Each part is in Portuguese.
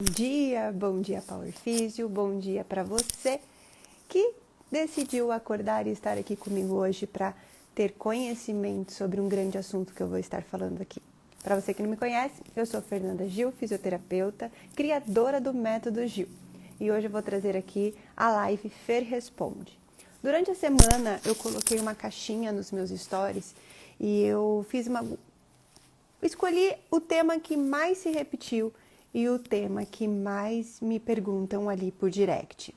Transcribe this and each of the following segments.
Bom dia Power Physio, bom dia para você que decidiu acordar e estar aqui comigo hoje para ter conhecimento sobre um grande assunto que eu vou estar falando aqui. Para você que não me conhece, eu sou Fernanda Gil, fisioterapeuta, criadora do Método Gil. E hoje eu vou trazer aqui a live Fer Responde. Durante a semana eu coloquei uma caixinha nos meus stories e eu escolhi o tema que mais se repetiu e o tema que mais me perguntam ali por direct.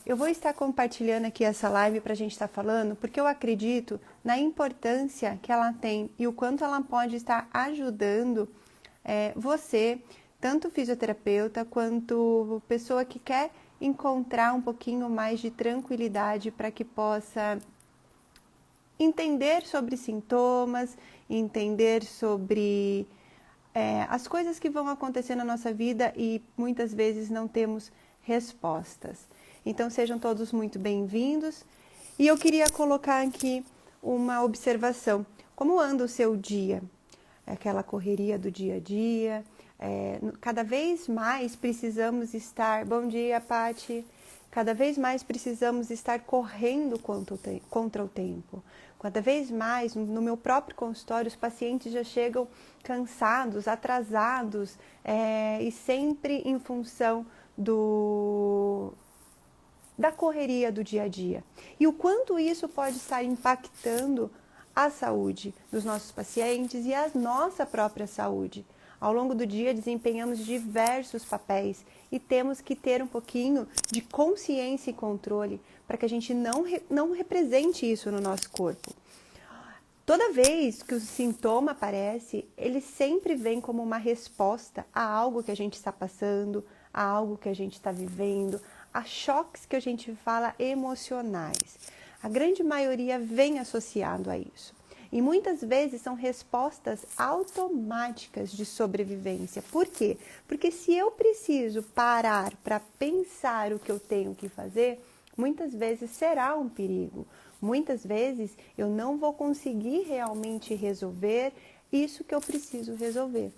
Eu vou estar compartilhando aqui essa live para a gente estar falando, porque eu acredito na importância que ela tem e o quanto ela pode estar ajudando você, tanto fisioterapeuta quanto pessoa que quer encontrar um pouquinho mais de tranquilidade para que possa entender sobre sintomas, entender sobre as coisas que vão acontecer na nossa vida e muitas vezes não temos respostas. Então sejam todos muito bem-vindos e eu queria colocar aqui uma observação. Como anda o seu dia? Aquela correria do dia a dia, cada vez mais precisamos estar... Bom dia, Pati! Cada vez mais precisamos estar correndo contra o tempo. Cada vez mais, no meu próprio consultório, os pacientes já chegam cansados, atrasados e sempre em função da correria do dia a dia. E o quanto isso pode estar impactando a saúde dos nossos pacientes e a nossa própria saúde. Ao longo do dia desempenhamos diversos papéis e temos que ter um pouquinho de consciência e controle para que a gente não represente isso no nosso corpo. Toda vez que o sintoma aparece, ele sempre vem como uma resposta a algo que a gente está passando, a algo que a gente está vivendo, a choques que a gente fala emocionais. A grande maioria vem associado a isso. E muitas vezes são respostas automáticas de sobrevivência. Por quê? Porque se eu preciso parar para pensar o que eu tenho que fazer, muitas vezes será um perigo. Muitas vezes eu não vou conseguir realmente resolver isso que eu preciso resolver.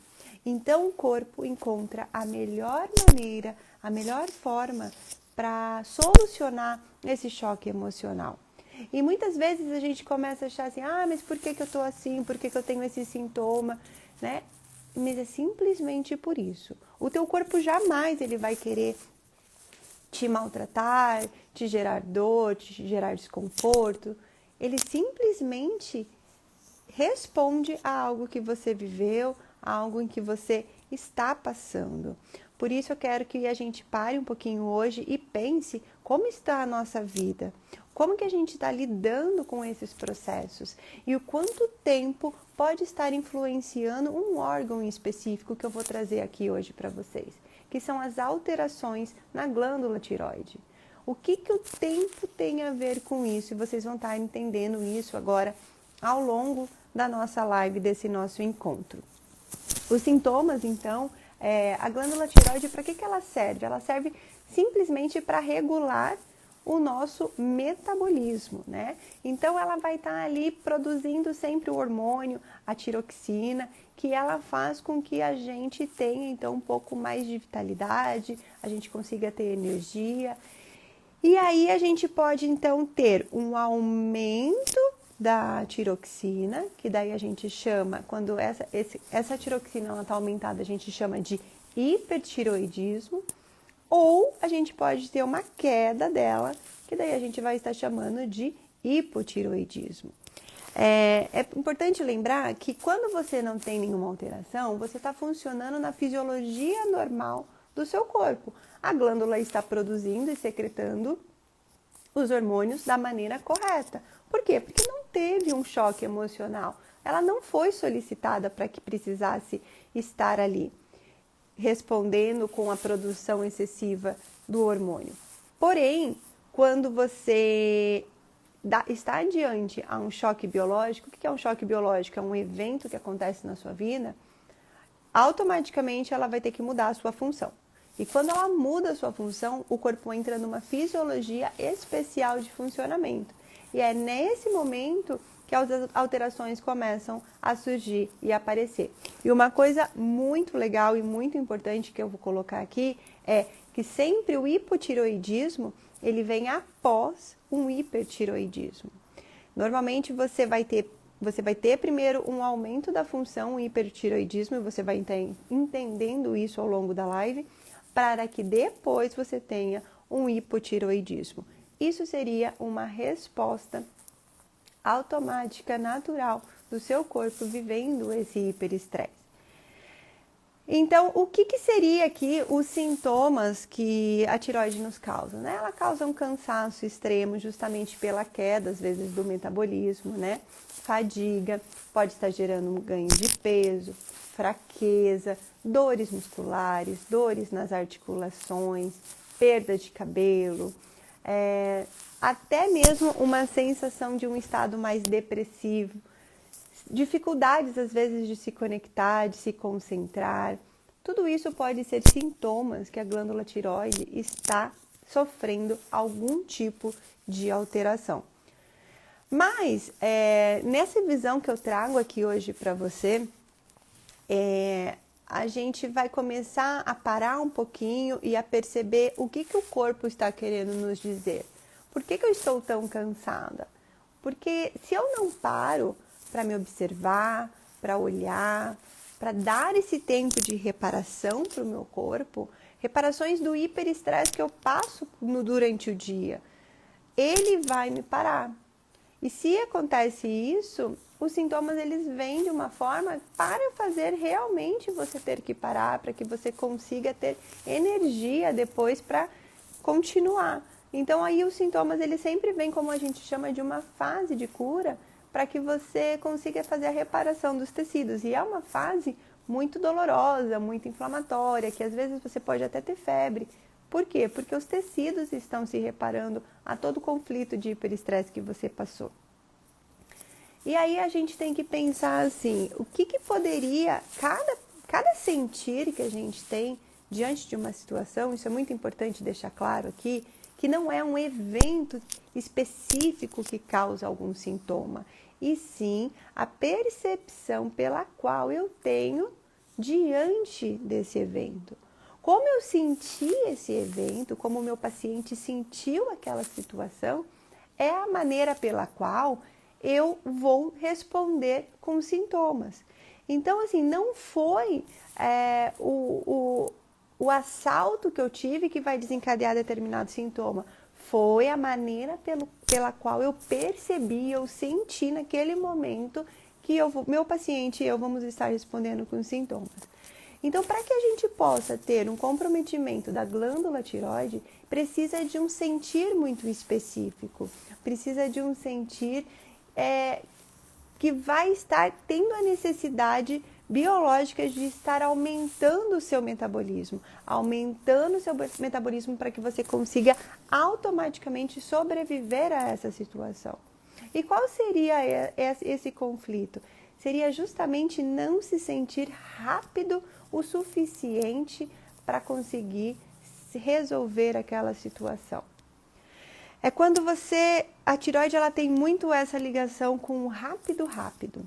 Então o corpo encontra a melhor maneira, a melhor forma para solucionar esse choque emocional. E muitas vezes a gente começa a achar assim, mas por que eu estou assim? Por que eu tenho esse sintoma? Né? Mas é simplesmente por isso. O teu corpo jamais ele vai querer te maltratar, te gerar dor, te gerar desconforto. Ele simplesmente responde a algo que você viveu, a algo em que você está passando. Por isso eu quero que a gente pare um pouquinho hoje e pense como está a nossa vida. Como que a gente está lidando com esses processos e o quanto tempo pode estar influenciando um órgão em específico que eu vou trazer aqui hoje para vocês, que são as alterações na glândula tireoide. O que o tempo tem a ver com isso? E vocês vão estar entendendo isso agora ao longo da nossa live, desse nosso encontro. Os sintomas, então, a glândula tireoide, para que ela serve? Ela serve simplesmente para regular o nosso metabolismo, né? Então ela vai estar ali produzindo sempre o hormônio, a tiroxina, que ela faz com que a gente tenha então um pouco mais de vitalidade, a gente consiga ter energia. E aí a gente pode então ter um aumento da tiroxina, que daí a gente chama, quando essa tiroxina está aumentada, a gente chama de hipertiroidismo. Ou a gente pode ter uma queda dela, que daí a gente vai estar chamando de hipotiroidismo. É importante lembrar que quando você não tem nenhuma alteração, você está funcionando na fisiologia normal do seu corpo. A glândula está produzindo e secretando os hormônios da maneira correta. Por quê? Porque não teve um choque emocional. Ela não foi solicitada para que precisasse estar ali respondendo com a produção excessiva do hormônio. Porém, quando você está diante a um choque biológico, o que é um choque biológico? É um evento que acontece na sua vida, automaticamente ela vai ter que mudar a sua função. E quando ela muda a sua função, o corpo entra numa fisiologia especial de funcionamento. E é nesse momento que as alterações começam a surgir e aparecer. E uma coisa muito legal e muito importante que eu vou colocar aqui é que sempre o hipotireoidismo, ele vem após um hipertireoidismo. Normalmente você vai ter primeiro um aumento da função, um hipertireoidismo, e você vai entendendo isso ao longo da live, para que depois você tenha um hipotireoidismo. Isso seria uma resposta automática, natural, do seu corpo vivendo esse hiperestresse. Então, o que seria aqui os sintomas que a tireoide nos causa? Né? Ela causa um cansaço extremo justamente pela queda, às vezes, do metabolismo, né? Fadiga, pode estar gerando um ganho de peso, fraqueza, dores musculares, dores nas articulações, perda de cabelo, até mesmo uma sensação de um estado mais depressivo, dificuldades às vezes de se conectar, de se concentrar. Tudo isso pode ser sintomas que a glândula tireoide está sofrendo algum tipo de alteração. Mas nessa visão que eu trago aqui hoje para você, a gente vai começar a parar um pouquinho e a perceber o que o corpo está querendo nos dizer. Por que eu estou tão cansada? Porque se eu não paro para me observar, para olhar, para dar esse tempo de reparação para o meu corpo, reparações do hiperestresse que eu passo durante o dia, ele vai me parar. E se acontece isso, os sintomas eles vêm de uma forma para fazer realmente você ter que parar, para que você consiga ter energia depois para continuar. Então aí os sintomas eles sempre vêm, como a gente chama, de uma fase de cura, para que você consiga fazer a reparação dos tecidos. E é uma fase muito dolorosa, muito inflamatória, que às vezes você pode até ter febre. Por quê? Porque os tecidos estão se reparando a todo o conflito de hiperestresse que você passou. E aí a gente tem que pensar assim, o que poderia, cada sentir que a gente tem diante de uma situação, isso é muito importante deixar claro aqui, que não é um evento específico que causa algum sintoma, e sim a percepção pela qual eu tenho diante desse evento. Como eu senti esse evento, como o meu paciente sentiu aquela situação, é a maneira pela qual eu vou responder com sintomas. Então, assim, não foi o assalto que eu tive que vai desencadear determinado sintoma. Foi a maneira pela qual eu percebi, eu senti naquele momento que meu paciente e eu vamos estar respondendo com sintomas. Então, para que a gente possa ter um comprometimento da glândula tireoide, precisa de um sentir muito específico, precisa de um sentir que vai estar tendo a necessidade biológica de estar aumentando o seu metabolismo, para que você consiga automaticamente sobreviver a essa situação. E qual seria esse conflito? Seria justamente não se sentir rápido o suficiente para conseguir resolver aquela situação. É quando a tireoide ela tem muito essa ligação com o rápido.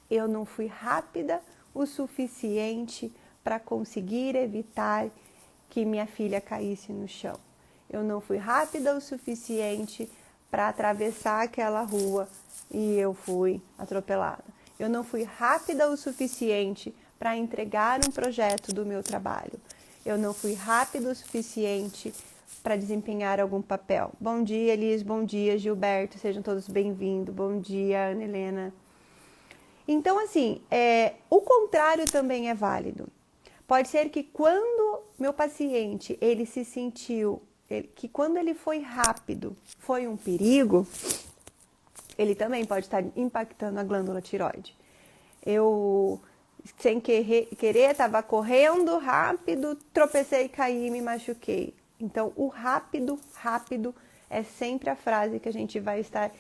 Eu não fui rápida o suficiente para conseguir evitar que minha filha caísse no chão. Eu não fui rápida o suficiente para atravessar aquela rua e eu fui atropelada. Eu não fui rápida o suficiente para entregar um projeto do meu trabalho. Eu não fui rápida o suficiente para desempenhar algum papel. Bom dia, Elis. Bom dia, Gilberto. Sejam todos bem-vindos. Bom dia, Ana Helena. Então, assim, o contrário também é válido. Pode ser que quando meu paciente, ele se sentiu, que quando ele foi rápido, foi um perigo, ele também pode estar impactando a glândula tireoide. Eu, sem querer, estava correndo rápido, tropecei, caí e me machuquei. Então, o rápido é sempre a frase que a gente vai estar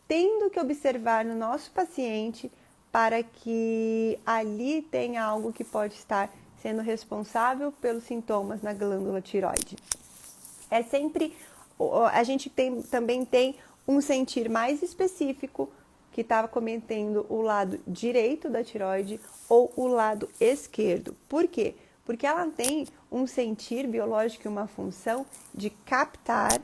tendo que observar no nosso paciente para que ali tenha algo que pode estar sendo responsável pelos sintomas na glândula tireoide. É sempre, a gente também tem um sentir mais específico que estava cometendo o lado direito da tireoide ou o lado esquerdo. Por quê? Porque ela tem um sentir biológico e uma função de captar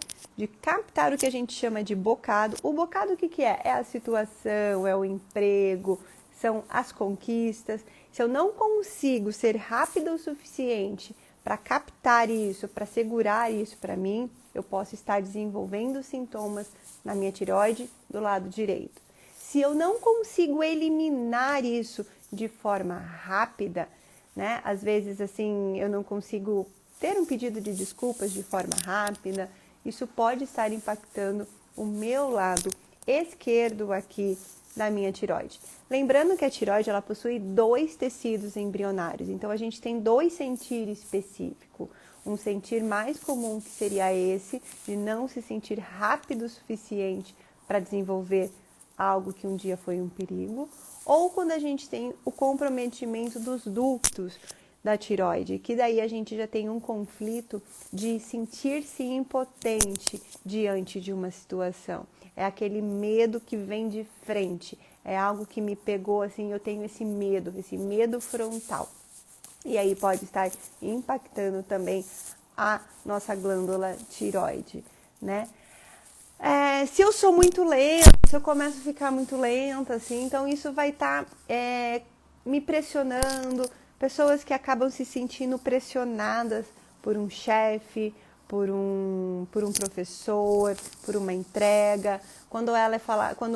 o que a gente chama de bocado. O bocado o que é? É a situação, é o emprego, são as conquistas. Se eu não consigo ser rápida o suficiente para captar isso, para segurar isso para mim, eu posso estar desenvolvendo sintomas na minha tireoide do lado direito. Se eu não consigo eliminar isso de forma rápida, né? Às vezes, assim, eu não consigo ter um pedido de desculpas de forma rápida, isso pode estar impactando o meu lado esquerdo aqui da minha tireoide. Lembrando que a tireoide, ela possui 2 tecidos embrionários, então a gente tem 2 sentir específicos. Um sentir mais comum, que seria esse, de não se sentir rápido o suficiente para desenvolver algo que um dia foi um perigo, ou quando a gente tem o comprometimento dos ductos da tireoide, que daí a gente já tem um conflito de sentir-se impotente diante de uma situação. É aquele medo que vem de frente, é algo que me pegou assim, eu tenho esse medo frontal. E aí pode estar impactando também a nossa glândula tireoide, né? Se eu sou muito lenta, se eu começo a ficar muito lenta, assim, então isso vai estar me pressionando. Pessoas que acabam se sentindo pressionadas por um chefe, por um professor, por uma entrega. Quando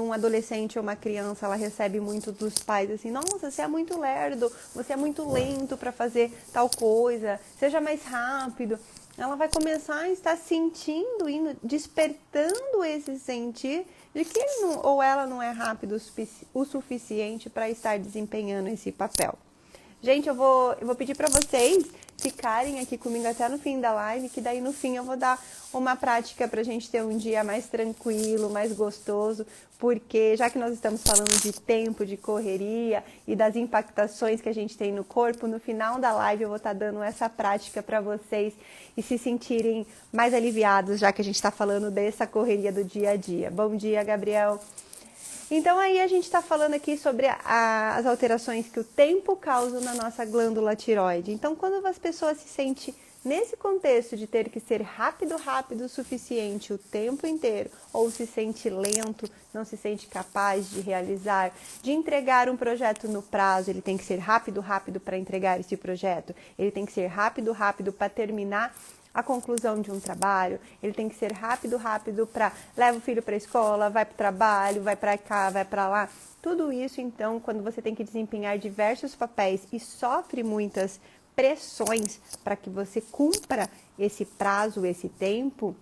um adolescente ou uma criança, ela recebe muito dos pais assim: nossa, você é muito lerdo, você é muito lento para fazer tal coisa, seja mais rápido. Ela vai começar a estar sentindo, despertando esse sentir de que ele não, ou ela não é rápido o suficiente para estar desempenhando esse papel. Gente, eu vou pedir para vocês ficarem aqui comigo até no fim da live, que daí no fim eu vou dar uma prática para a gente ter um dia mais tranquilo, mais gostoso, porque já que nós estamos falando de tempo, de correria e das impactações que a gente tem no corpo, no final da live eu vou estar dando essa prática para vocês e se sentirem mais aliviados, já que a gente está falando dessa correria do dia a dia. Bom dia, Gabriel! Então aí a gente está falando aqui sobre as alterações que o tempo causa na nossa glândula tireoide. Então quando as pessoas se sentem nesse contexto de ter que ser rápido o suficiente o tempo inteiro, ou se sente lento, não se sente capaz de realizar, de entregar um projeto no prazo, ele tem que ser rápido para entregar esse projeto, ele tem que ser rápido para terminar a conclusão de um trabalho, ele tem que ser rápido para leva o filho para a escola, vai para o trabalho, vai para cá, vai para lá. Tudo isso, então, quando você tem que desempenhar diversos papéis e sofre muitas pressões para que você cumpra esse prazo, esse tempo,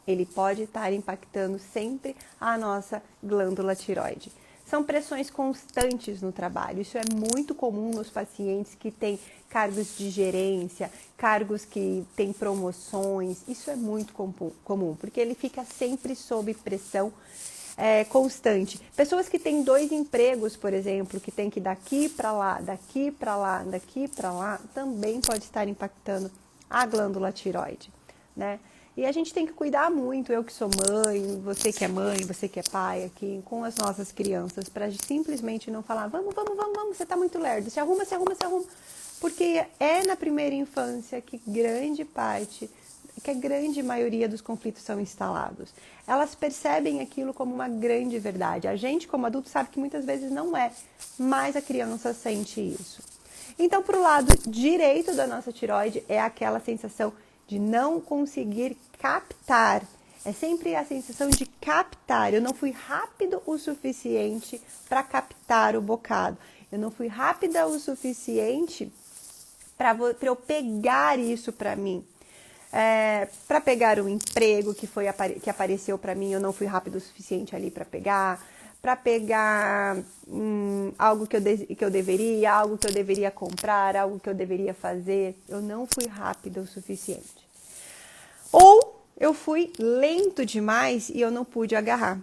ele pode estar impactando sempre a nossa glândula tireoide. São pressões constantes no trabalho. Isso é muito comum nos pacientes que têm cargos de gerência, cargos que têm promoções. Isso é muito comum, porque ele fica sempre sob pressão constante. Pessoas que têm 2 empregos, por exemplo, que tem que ir daqui para lá, daqui para lá, daqui para lá, também pode estar impactando a glândula tireoide, né? E a gente tem que cuidar muito, eu que sou mãe, você que é pai aqui, com as nossas crianças, para simplesmente não falar, vamos, você está muito lerdo, se arruma. Porque é na primeira infância que a grande maioria dos conflitos são instalados. Elas percebem aquilo como uma grande verdade. A gente, como adulto, sabe que muitas vezes não é, mas a criança sente isso. Então, para o lado direito da nossa tireoide, é aquela sensação de não conseguir captar. É sempre a sensação de captar. Eu não fui rápido o suficiente para captar o bocado. Eu não fui rápida o suficiente para eu pegar isso para mim. Para pegar um emprego que apareceu para mim, eu não fui rápido o suficiente ali para pegar. Para pegar algo que eu deveria comprar, algo que eu deveria fazer, eu não fui rápida o suficiente. Ou eu fui lento demais e eu não pude agarrar.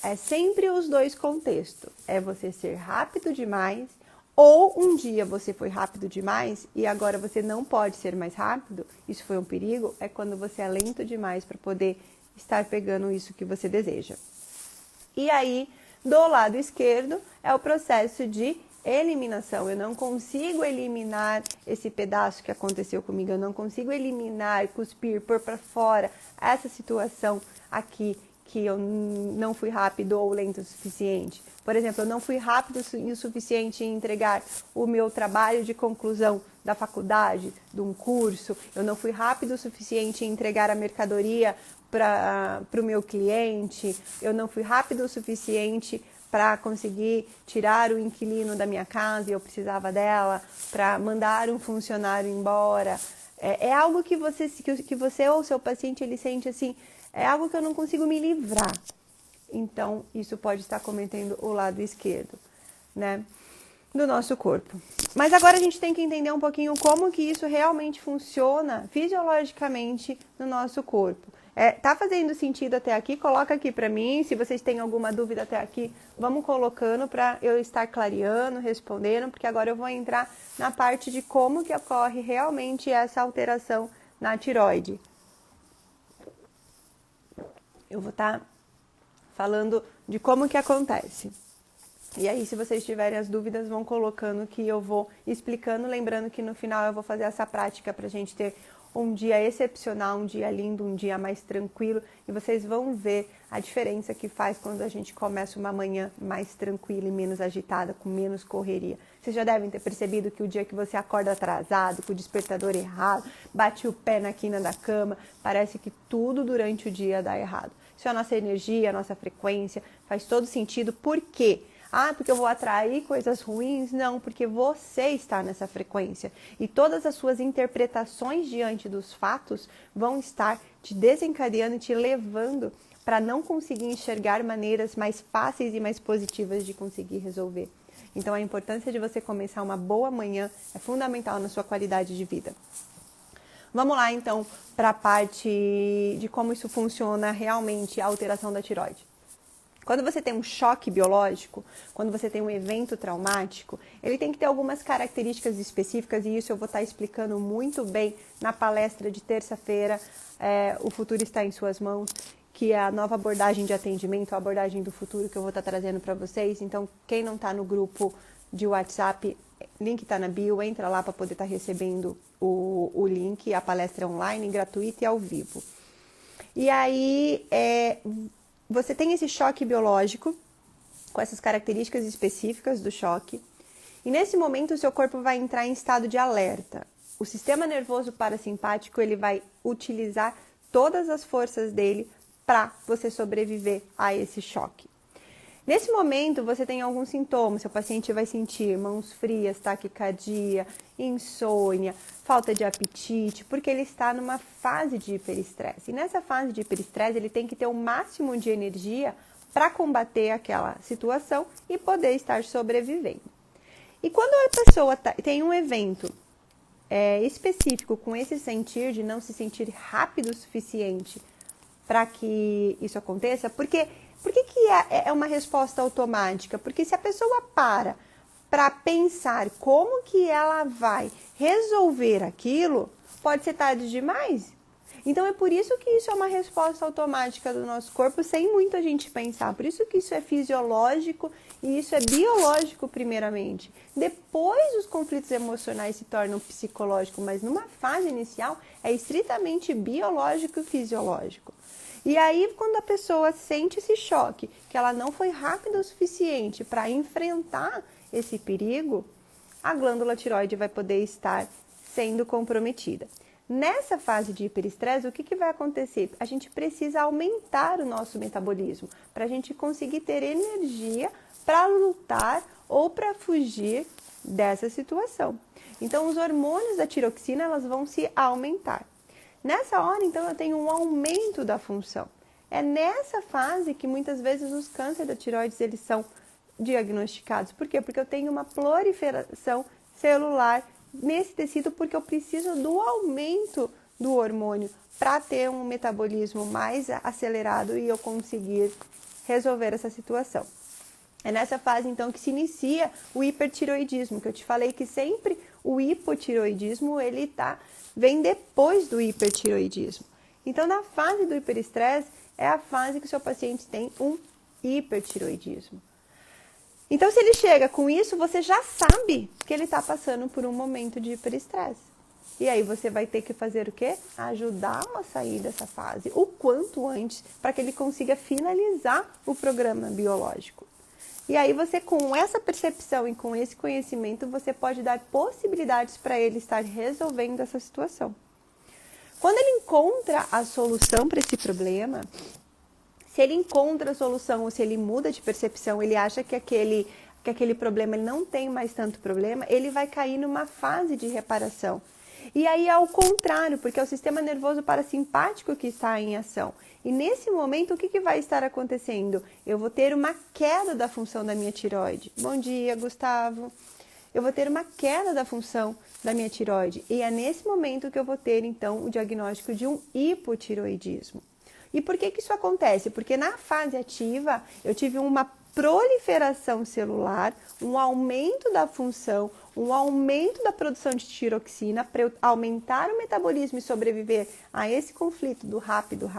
É sempre os 2 contextos. É você ser rápido demais, ou um dia você foi rápido demais e agora você não pode ser mais rápido. Isso foi um perigo. É quando você é lento demais para poder estar pegando isso que você deseja. E aí, do lado esquerdo, é o processo de eliminação. Eu não consigo eliminar esse pedaço que aconteceu comigo, eu não consigo eliminar, cuspir, pôr para fora essa situação aqui que eu não fui rápido ou lento o suficiente. Por exemplo, eu não fui rápido o suficiente em entregar o meu trabalho de conclusão da faculdade, de um curso, eu não fui rápido o suficiente em entregar a mercadoria para o meu cliente, eu não fui rápido o suficiente para conseguir tirar o inquilino da minha casa e eu precisava dela, para mandar um funcionário embora. É algo que você ou seu paciente ele sente assim, é algo que eu não consigo me livrar. Então, isso pode estar cometendo o lado esquerdo, né, do nosso corpo. Mas agora a gente tem que entender um pouquinho como que isso realmente funciona fisiologicamente no nosso corpo. Tá fazendo sentido até aqui? Coloca aqui para mim. Se vocês têm alguma dúvida até aqui, vamos colocando para eu estar clareando, respondendo, porque agora eu vou entrar na parte de como que ocorre realmente essa alteração na tireoide. Eu vou estar falando de como que acontece. E aí, se vocês tiverem as dúvidas, vão colocando que eu vou explicando, lembrando que no final eu vou fazer essa prática para a gente ter um dia excepcional, um dia lindo, um dia mais tranquilo, e vocês vão ver a diferença que faz quando a gente começa uma manhã mais tranquila e menos agitada, com menos correria. Vocês já devem ter percebido que o dia que você acorda atrasado, com o despertador errado, bate o pé na quina da cama, parece que tudo durante o dia dá errado. Isso é a nossa energia, a nossa frequência, faz todo sentido. Por quê? Porque eu vou atrair coisas ruins? Não, porque você está nessa frequência. E todas as suas interpretações diante dos fatos vão estar te desencadeando e te levando para não conseguir enxergar maneiras mais fáceis e mais positivas de conseguir resolver. Então, a importância de você começar uma boa manhã é fundamental na sua qualidade de vida. Vamos lá, então, para a parte de como isso funciona realmente, a alteração da tireoide. Quando você tem um choque biológico, quando você tem um evento traumático, ele tem que ter algumas características específicas e isso eu vou estar explicando muito bem na palestra de terça-feira, O Futuro Está em Suas Mãos, que é a nova abordagem de atendimento, a abordagem do futuro que eu vou estar trazendo para vocês. Então, quem não está no grupo de WhatsApp, link está na bio, entra lá para poder estar recebendo o link, a palestra online, gratuita e ao vivo. E aí, você tem esse choque biológico, com essas características específicas do choque, e nesse momento o seu corpo vai entrar em estado de alerta. O sistema nervoso parasimpático ele vai utilizar todas as forças dele para você sobreviver a esse choque. Nesse momento, você tem alguns sintomas, seu paciente vai sentir mãos frias, taquicardia, insônia, falta de apetite, porque ele está numa fase de hiperestresse. E nessa fase de hiperestresse, ele tem que ter o máximo de energia para combater aquela situação e poder estar sobrevivendo. E quando a pessoa tem um evento específico com esse sentir de não se sentir rápido o suficiente para que isso aconteça, por que é uma resposta automática? Porque se a pessoa para pensar como que ela vai resolver aquilo, pode ser tarde demais. Então é por isso que isso é uma resposta automática do nosso corpo, sem muita gente pensar. Por isso que isso é fisiológico e isso é biológico primeiramente. Depois os conflitos emocionais se tornam psicológicos, mas numa fase inicial é estritamente biológico e fisiológico. E aí, quando a pessoa sente esse choque, que ela não foi rápida o suficiente para enfrentar esse perigo, a glândula tireoide vai poder estar sendo comprometida. Nessa fase de hiperestresse, o que vai acontecer? A gente precisa aumentar o nosso metabolismo para a gente conseguir ter energia para lutar ou para fugir dessa situação. Então, os hormônios da tiroxina elas vão se aumentar. Nessa hora, então, eu tenho um aumento da função. É nessa fase que muitas vezes os cânceres da tireoide eles são diagnosticados. Por quê? Porque eu tenho uma proliferação celular nesse tecido, porque eu preciso do aumento do hormônio para ter um metabolismo mais acelerado e eu conseguir resolver essa situação. É nessa fase, então, que se inicia o hipertireoidismo, que eu te falei que sempre o hipotireoidismo, ele vem depois do hipertireoidismo. Então, na fase do hiperestresse, é a fase que o seu paciente tem um hipertiroidismo. Então, se ele chega com isso, você já sabe que ele está passando por um momento de hiperestresse. E aí você vai ter que fazer o quê? Ajudá-lo a sair dessa fase o quanto antes, para que ele consiga finalizar o programa biológico. E aí você, com essa percepção e com esse conhecimento, você pode dar possibilidades para ele estar resolvendo essa situação. Quando ele encontra a solução para esse problema, se ele encontra a solução ou se ele muda de percepção, ele acha que aquele problema ele não tem mais tanto problema, ele vai cair numa fase de reparação. E aí é ao contrário, porque é o sistema nervoso parasimpático que está em ação. E nesse momento, o que vai estar acontecendo? Eu vou ter uma queda da função da minha tireoide. Bom dia, Gustavo. Eu vou ter uma queda da função da minha tireoide. E é nesse momento que eu vou ter, então, o diagnóstico de um hipotireoidismo. E por que isso acontece? Porque na fase ativa, eu tive uma proliferação celular, um aumento da função, um aumento da produção de tiroxina para eu aumentar o metabolismo e sobreviver a esse conflito do rápido.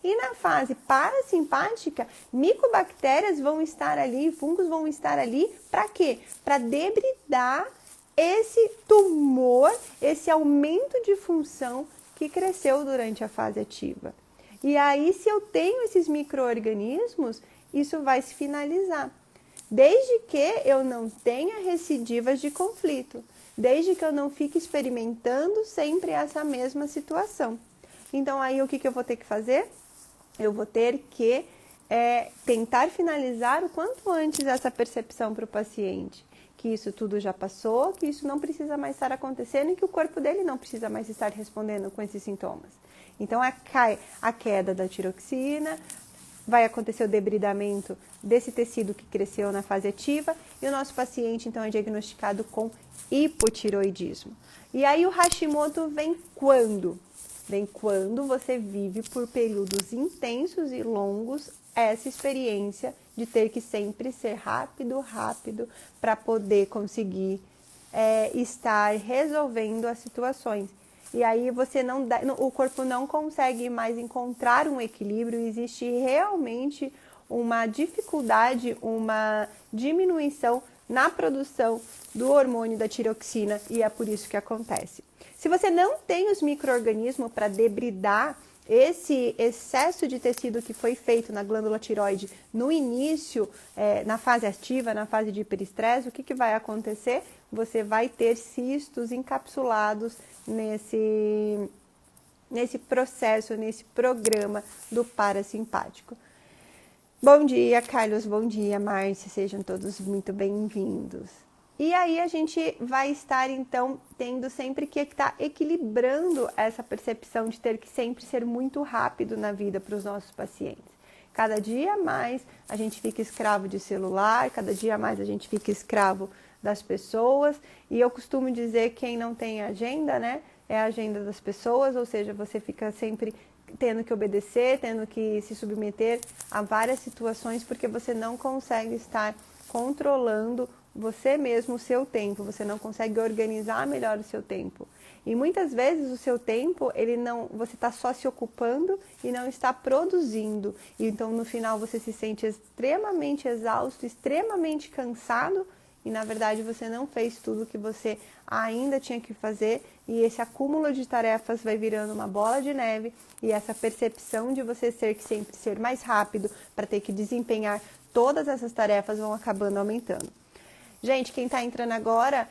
E na fase parasimpática, micobactérias vão estar ali, fungos vão estar ali, para quê? Para debridar esse tumor, esse aumento de função que cresceu durante a fase ativa. E aí, se eu tenho esses micro-organismos, isso vai se finalizar. Desde que eu não tenha recidivas de conflito, desde que eu não fique experimentando sempre essa mesma situação. Então, aí o que eu vou ter que fazer? Eu vou ter que tentar finalizar o quanto antes essa percepção para o paciente. Que isso tudo já passou, que isso não precisa mais estar acontecendo e que o corpo dele não precisa mais estar respondendo com esses sintomas. Então, cai a queda da tiroxina, vai acontecer o debridamento desse tecido que cresceu na fase ativa e o nosso paciente, então, é diagnosticado com hipotiroidismo. E aí o Hashimoto vem quando? Vem quando você vive por períodos intensos e longos essa experiência de ter que sempre ser rápido, para poder conseguir estar resolvendo as situações. E aí o corpo não consegue mais encontrar um equilíbrio, existe realmente uma dificuldade, uma diminuição na produção do hormônio da tiroxina e é por isso que acontece. Se você não tem os micro-organismos para debridar esse excesso de tecido que foi feito na glândula tireoide no início, na fase ativa, na fase de hiperestresse, o que vai acontecer? Você vai ter cistos encapsulados nesse processo, nesse programa do parasimpático. Bom dia, Carlos, bom dia, Márcia, sejam todos muito bem-vindos. E aí a gente vai estar, então, tendo sempre que estar equilibrando essa percepção de ter que sempre ser muito rápido na vida para os nossos pacientes. Cada dia mais a gente fica escravo de celular, cada dia mais a gente fica escravo das pessoas. E eu costumo dizer que quem não tem agenda, né, é a agenda das pessoas, ou seja, você fica sempre tendo que obedecer, tendo que se submeter a várias situações, porque você não consegue estar controlando você mesmo o seu tempo, você não consegue organizar melhor o seu tempo. E muitas vezes o seu tempo, você está só se ocupando e não está produzindo. E então no final você se sente extremamente exausto, extremamente cansado e na verdade você não fez tudo o que você ainda tinha que fazer e esse acúmulo de tarefas vai virando uma bola de neve e essa percepção de você sempre ser mais rápido para ter que desempenhar todas essas tarefas vão acabando aumentando. Gente, quem está entrando agora,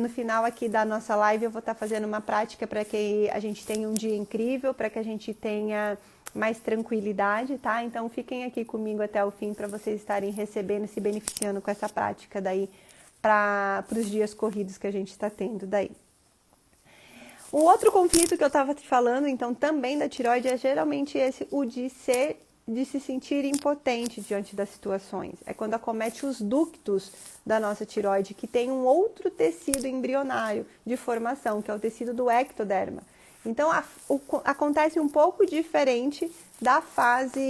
no final aqui da nossa live eu vou estar fazendo uma prática para que a gente tenha um dia incrível, para que a gente tenha mais tranquilidade, tá? Então fiquem aqui comigo até o fim para vocês estarem recebendo e se beneficiando com essa prática daí para os dias corridos que a gente está tendo daí. O outro conflito que eu estava te falando, então, também da tireoide é geralmente esse, o de se sentir impotente diante das situações. É quando acomete os ductos da nossa tireoide, que tem um outro tecido embrionário de formação, que é o tecido do ectoderma. Então, acontece um pouco diferente da fase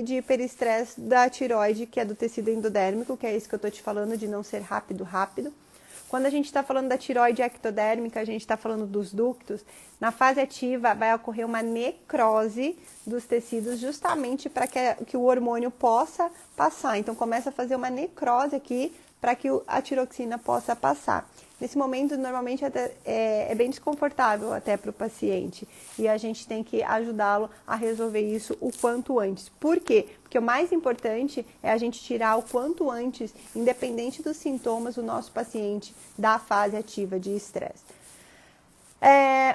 de hiperestresse da tireoide, que é do tecido endodérmico, que é isso que eu estou te falando, de não ser rápido. Quando a gente está falando da tireoide ectodérmica, a gente está falando dos ductos, na fase ativa vai ocorrer uma necrose dos tecidos justamente para que o hormônio possa passar. Então começa a fazer uma necrose aqui para que a tiroxina possa passar. Nesse momento, normalmente é bem desconfortável até para o paciente e a gente tem que ajudá-lo a resolver isso o quanto antes. Por quê? Porque o mais importante é a gente tirar o quanto antes, independente dos sintomas, o nosso paciente da fase ativa de estresse.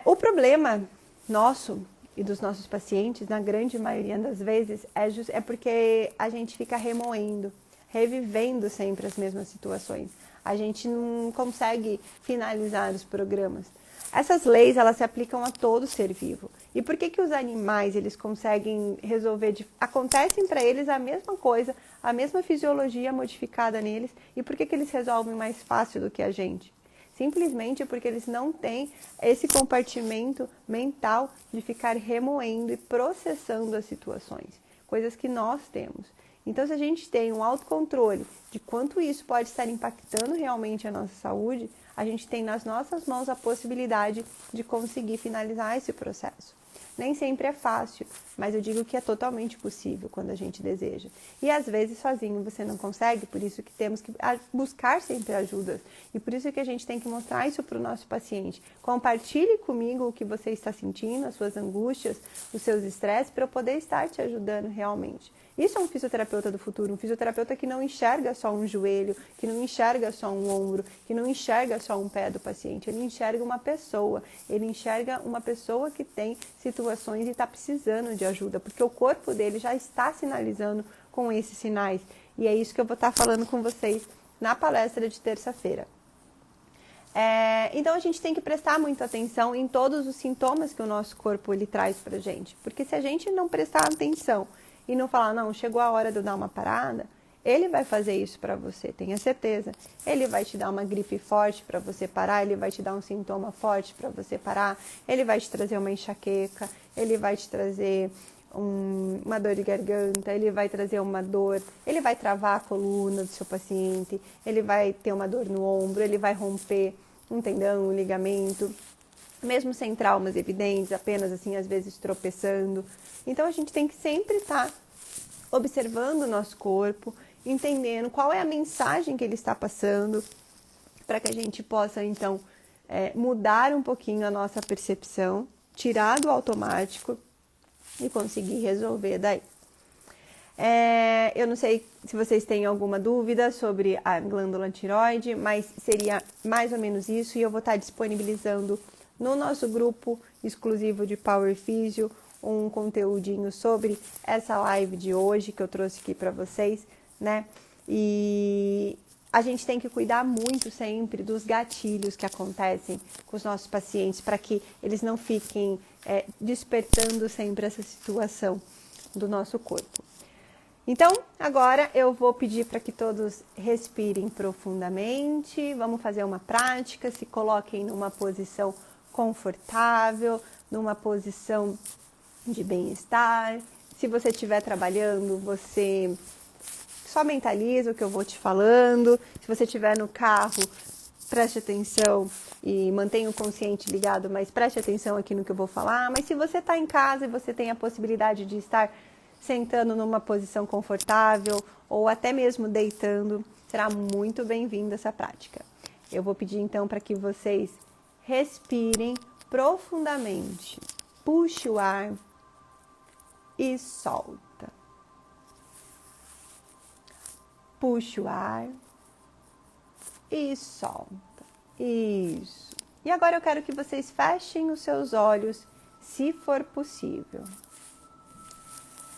O problema nosso e dos nossos pacientes, na grande maioria das vezes, é porque a gente fica remoendo, revivendo sempre as mesmas situações. A gente não consegue finalizar os programas. Essas leis, elas se aplicam a todo ser vivo. E por que os animais, eles conseguem resolver? Acontecem para eles a mesma coisa, a mesma fisiologia modificada neles. E por que eles resolvem mais fácil do que a gente? Simplesmente porque eles não têm esse compartimento mental de ficar remoendo e processando as situações. Coisas que nós temos. Então, se a gente tem um autocontrole de quanto isso pode estar impactando realmente a nossa saúde, a gente tem nas nossas mãos a possibilidade de conseguir finalizar esse processo. Nem sempre é fácil, mas eu digo que é totalmente possível quando a gente deseja. E às vezes sozinho você não consegue, por isso que temos que buscar sempre ajudas. E por isso que a gente tem que mostrar isso para o nosso paciente. Compartilhe comigo o que você está sentindo, as suas angústias, os seus estresses, para eu poder estar te ajudando realmente. Isso é um fisioterapeuta do futuro, um fisioterapeuta que não enxerga só um joelho, que não enxerga só um ombro, que não enxerga só um pé do paciente, ele enxerga uma pessoa, que tem situações e está precisando de ajuda, porque o corpo dele já está sinalizando com esses sinais. E é isso que eu vou estar falando com vocês na palestra de terça-feira. Então a gente tem que prestar muita atenção em todos os sintomas que o nosso corpo ele traz pra gente, porque se a gente não prestar atenção e não falar, não, chegou a hora de eu dar uma parada, ele vai fazer isso para você, tenha certeza. Ele vai te dar uma gripe forte para você parar, ele vai te dar um sintoma forte para você parar, ele vai te trazer uma enxaqueca, ele vai te trazer uma dor de garganta, ele vai trazer uma dor, ele vai travar a coluna do seu paciente, ele vai ter uma dor no ombro, ele vai romper um tendão, um ligamento, mesmo sem traumas evidentes, apenas assim, às vezes tropeçando. Então a gente tem que sempre estar observando o nosso corpo, entendendo qual é a mensagem que ele está passando, para que a gente possa então mudar um pouquinho a nossa percepção, tirar do automático e conseguir resolver daí. Eu não sei se vocês têm alguma dúvida sobre a glândula tireoide, mas seria mais ou menos isso, e eu vou estar disponibilizando no nosso grupo exclusivo de Power Physio um conteúdinho sobre essa live de hoje que eu trouxe aqui para vocês, né? E a gente tem que cuidar muito sempre dos gatilhos que acontecem com os nossos pacientes para que eles não fiquem despertando sempre essa situação do nosso corpo. Então, agora eu vou pedir para que todos respirem profundamente, vamos fazer uma prática, se coloquem numa posição confortável, numa posição de bem-estar. Se você estiver trabalhando, você só mentaliza o que eu vou te falando. Se você estiver no carro, preste atenção e mantenha o consciente ligado, mas preste atenção aqui no que eu vou falar. Mas se você está em casa e você tem a possibilidade de estar sentando numa posição confortável ou até mesmo deitando, será muito bem-vinda essa prática. Eu vou pedir então para que vocês respirem profundamente. Puxe o ar e solta. Puxe o ar e solta. Isso. E agora eu quero que vocês fechem os seus olhos, se for possível.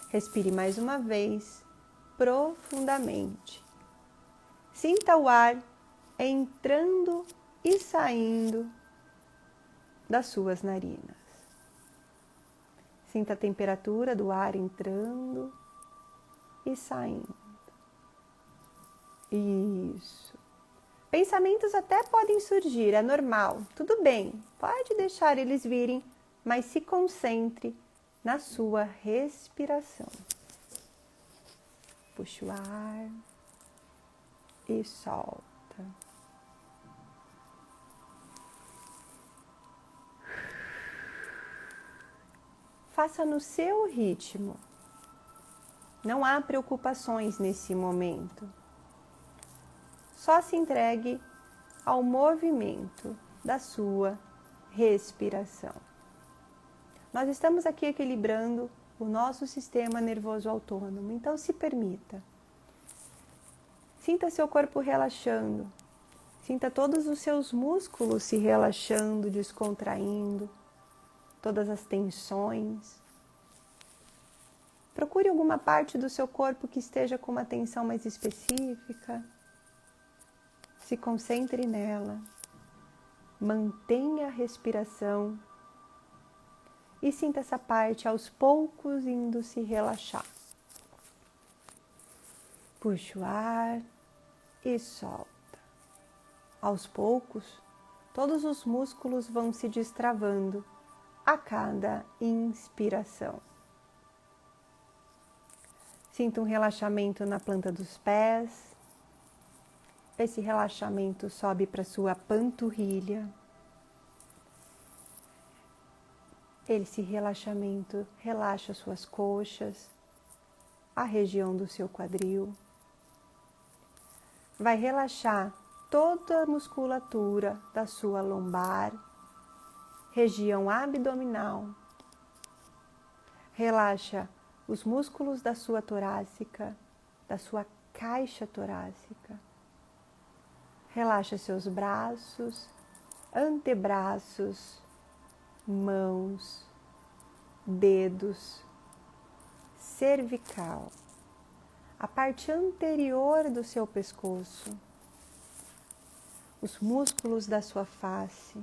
Respire mais uma vez, profundamente. Sinta o ar entrando e saindo das suas narinas. Sinta a temperatura do ar entrando e saindo. Isso. Pensamentos até podem surgir, é normal, tudo bem, pode deixar eles virem, mas se concentre na sua respiração. Puxa o ar e solta. faça no seu ritmo. Não há preocupações nesse momento. Só se entregue ao movimento da sua respiração. Nós estamos aqui equilibrando o nosso sistema nervoso autônomo, então se permita. Sinta seu corpo relaxando, sinta todos os seus músculos se relaxando, descontraindo, todas as tensões. Procure alguma parte do seu corpo que esteja com uma tensão mais específica. Se concentre nela. Mantenha a respiração e sinta essa parte aos poucos indo se relaxar. Puxa o ar e solta. Aos poucos, todos os músculos vão se destravando a cada inspiração. Sinta um relaxamento na planta dos pés. Esse relaxamento sobe para sua panturrilha. Esse relaxamento relaxa suas coxas, a região do seu quadril. Vai relaxar toda a musculatura da sua lombar, região abdominal. Relaxa os músculos da sua torácica, da sua caixa torácica. Relaxa seus braços, antebraços, mãos, dedos, cervical, a parte anterior do seu pescoço, os músculos da sua face,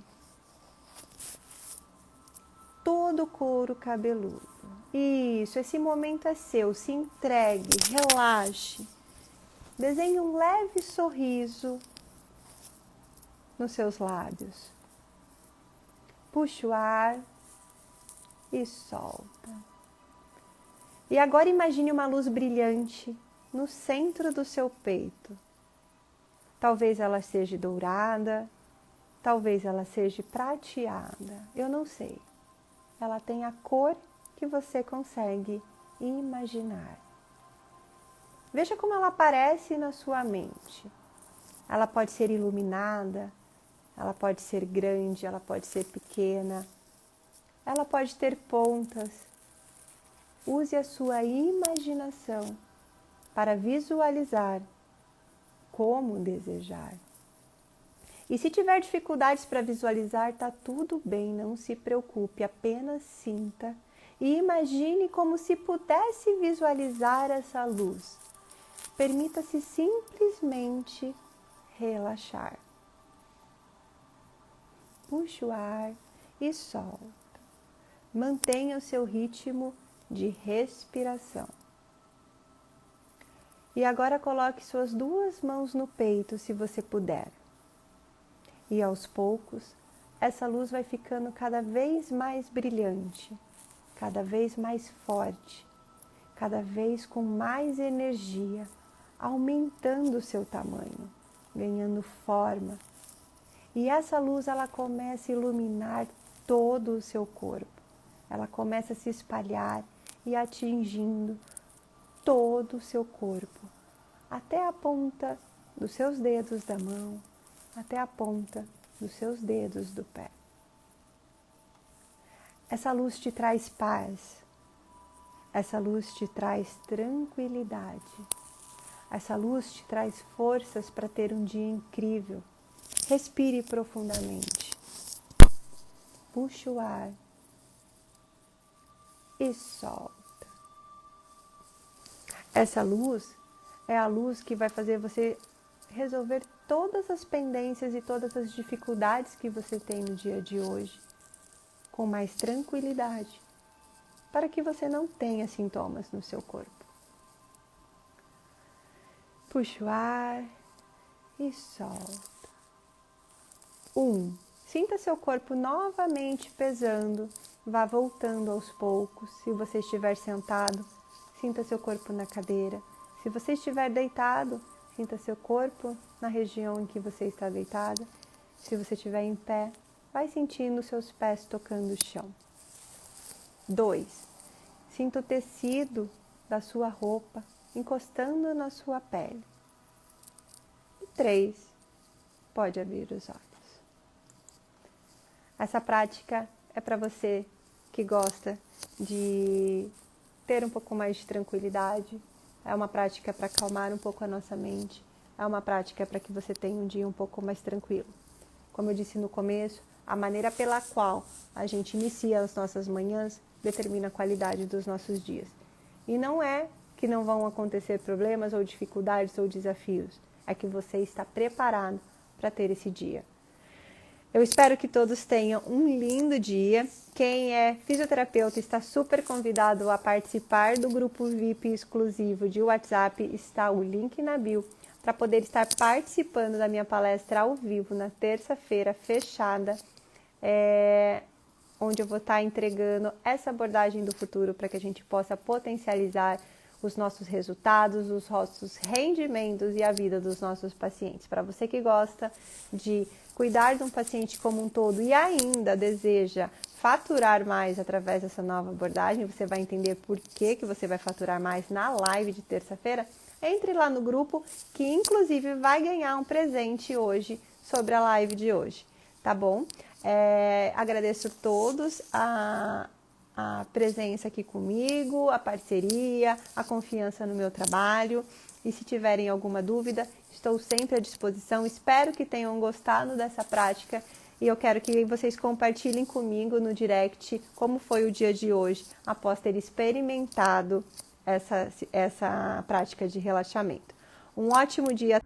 todo o couro cabeludo. Isso, esse momento é seu, se entregue, relaxe. Desenhe um leve sorriso nos seus lábios. Puxa o ar e solta. E agora imagine uma luz brilhante no centro do seu peito. Talvez ela seja dourada, talvez ela seja prateada, eu não sei. Ela tem a cor que você consegue imaginar. Veja como ela aparece na sua mente. Ela pode ser iluminada, ela pode ser grande, ela pode ser pequena, ela pode ter pontas. Use a sua imaginação para visualizar como desejar. E se tiver dificuldades para visualizar, tá tudo bem, não se preocupe, apenas sinta e imagine como se pudesse visualizar essa luz. Permita-se simplesmente relaxar. Puxe o ar e solta. Mantenha o seu ritmo de respiração. E agora coloque suas duas mãos no peito, se você puder. E aos poucos, essa luz vai ficando cada vez mais brilhante, cada vez mais forte, cada vez com mais energia, aumentando o seu tamanho, ganhando forma. E essa luz, ela começa a iluminar todo o seu corpo. Ela começa a se espalhar e atingindo todo o seu corpo, até a ponta dos seus dedos da mão, até a ponta dos seus dedos do pé. Essa luz te traz paz, essa luz te traz tranquilidade, essa luz te traz forças para ter um dia incrível. Respire profundamente, puxe o ar e solta. Essa luz é a luz que vai fazer você resolver todas as pendências e todas as dificuldades que você tem no dia de hoje, com mais tranquilidade, para que você não tenha sintomas no seu corpo. Puxa o ar e solta. 1. Sinta seu corpo novamente pesando, vá voltando aos poucos. Se você estiver sentado, sinta seu corpo na cadeira. Se você estiver deitado, sinta seu corpo na região em que você está deitada. Se você estiver em pé, vai sentindo seus pés tocando o chão. 2. Sinta o tecido da sua roupa encostando na sua pele. E 3. Pode abrir os olhos. Essa prática é para você que gosta de ter um pouco mais de tranquilidade. É uma prática para acalmar um pouco a nossa mente. É uma prática para que você tenha um dia um pouco mais tranquilo. Como eu disse no começo, a maneira pela qual a gente inicia as nossas manhãs determina a qualidade dos nossos dias. E não é que não vão acontecer problemas ou dificuldades ou desafios. É que você está preparado para ter esse dia. Eu espero que todos tenham um lindo dia. Quem é fisioterapeuta está super convidado a participar do grupo VIP exclusivo de WhatsApp. Está o link na bio para poder estar participando da minha palestra ao vivo na terça-feira fechada, onde eu vou estar entregando essa abordagem do futuro para que a gente possa potencializar os nossos resultados, os nossos rendimentos e a vida dos nossos pacientes. Para você que gosta de cuidar de um paciente como um todo e ainda deseja faturar mais através dessa nova abordagem, você vai entender por que você vai faturar mais na live de terça-feira. Entre lá no grupo, que inclusive vai ganhar um presente hoje sobre a live de hoje, tá bom? Agradeço a todos a presença aqui comigo, a parceria, a confiança no meu trabalho. E se tiverem alguma dúvida, estou sempre à disposição. Espero que tenham gostado dessa prática e eu quero que vocês compartilhem comigo no direct como foi o dia de hoje, após ter experimentado essa prática de relaxamento. Um ótimo dia!